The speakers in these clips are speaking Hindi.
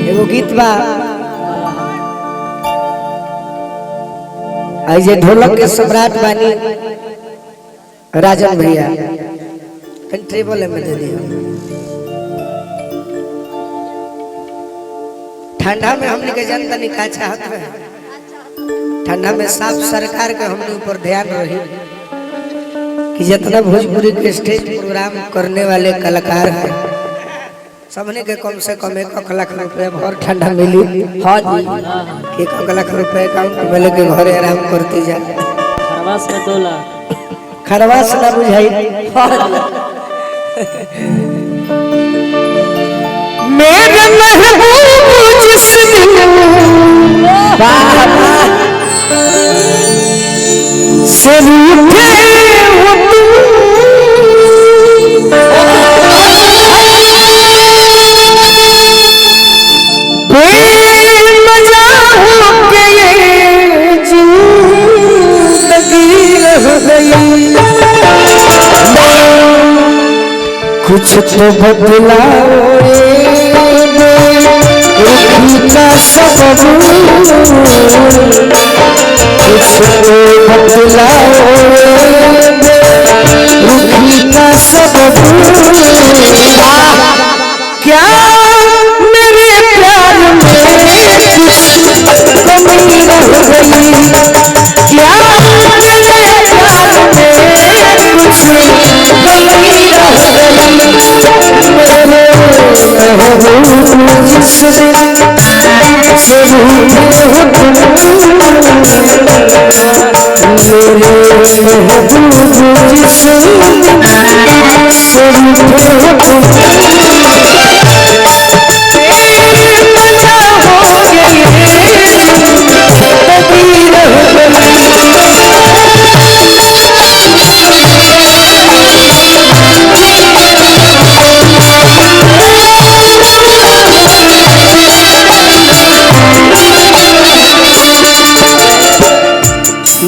एगो गीत बा आज ढोलक के सम्राट बानी राजन भैया ट्रेबल में दे दिया। ठंडा में हमने के जनता निका चाहत है, ठंडा में साफ सरकार के हमने ऊपर ध्यान रही कि जितना भोजपुरी के स्टेज प्रोग्राम करने वाले कलाकार हैं सबने के कम से कम 1 लाख रुपया और ठंडा मिली। हाँ जी 1 लाख रुपया अकाउंट में लेके घरे आराम करती जा। खरवास में 2 लाख खरवास ना बुझाई। मेरे महबूब जिस दिन से रूठे हो कुछ तो बदलाओ का सबब, कुछ तो बदलाओ का सबब। क्या मेरे प्यार में कुछ कमी रह गई? क्या मेरे प्यार में कुछ कमी रह गई? जिस दिन से रूठे हो तुम, मेरे महबूब जिस दिन से रूठे हो तुम,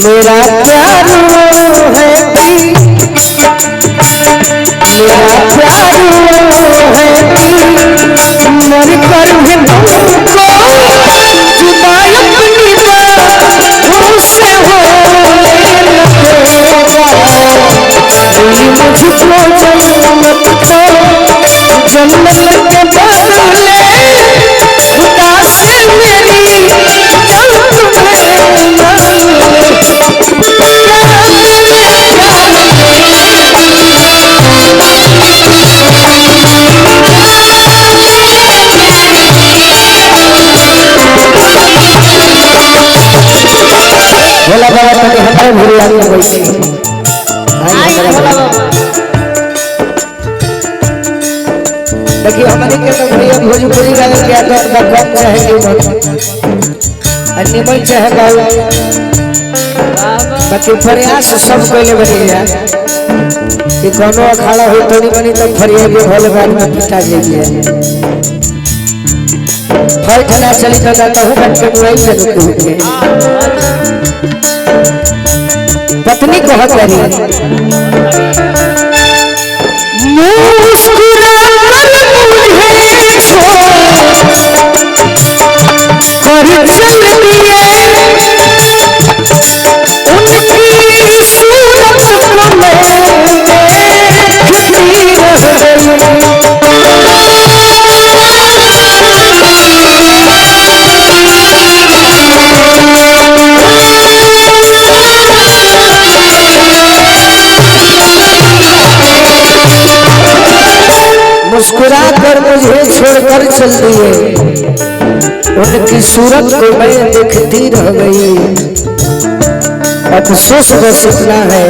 मेरा प्यार है कि मेरा प्यार है कि मर कर भी तुमको जुदा अपनी बाहों से हो मुझको जन्नत को जन्नत के बदले खुदा से मेरी भोला बाबा तक हमारे भूल आगे बैठे देखिए हमारे के तो भैया भोजपुरी गाने के आदत का कम रहेगी निमन चाहे गाओ बाकी प्रयास सब पहले बनी जाए कि कोनो अखाड़ा हो तोड़ी बनी तो फरिया के भोले बाबा में पिटा जाइए फट ना चली तो ना हो बन के बुआई से रुके पत्नी को हक करी मुस्कुराकर मुझे छोड़ कर चल दिए उनकी सूरत को मैं खिली रह गई। मुस्कुरा कर मुझे छोड़कर चल दिए उनकी सूरत को मैं देखती रह गई। अफसोस बस इतना है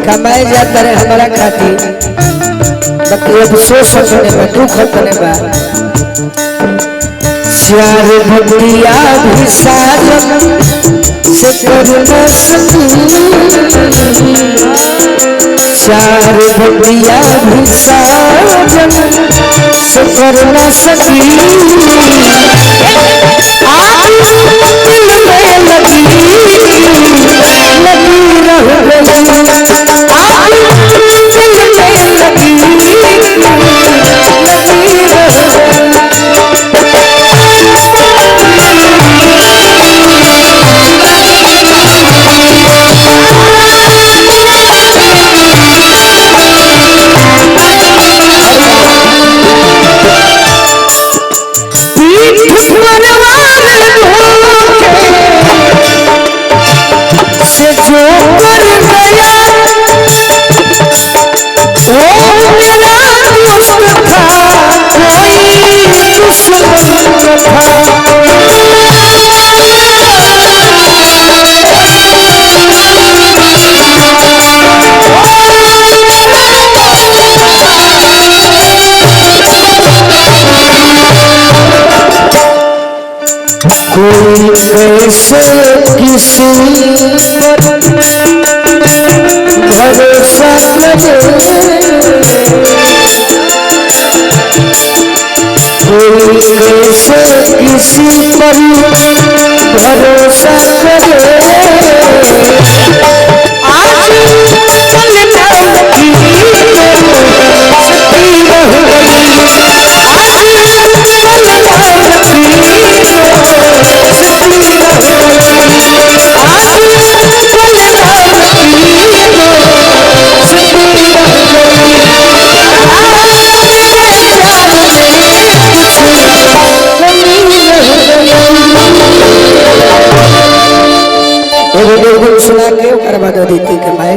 कमाए जाता रहे हमारा खाती बाकी अफसोस होने में दुख होने में प्यार भक्तिया भी साजन से कर न सकी चार भक्तिया भी साजन से कर न सकी आज दिल में लगी रह गई आज दिल में लगी रह गई कोई कैसे किसी पर भरोसा करे, कोई कैसे किसी पर भरोसा करे। आज चलना की सती रह गई, आज सुना के ओकर बाद अदिति के माय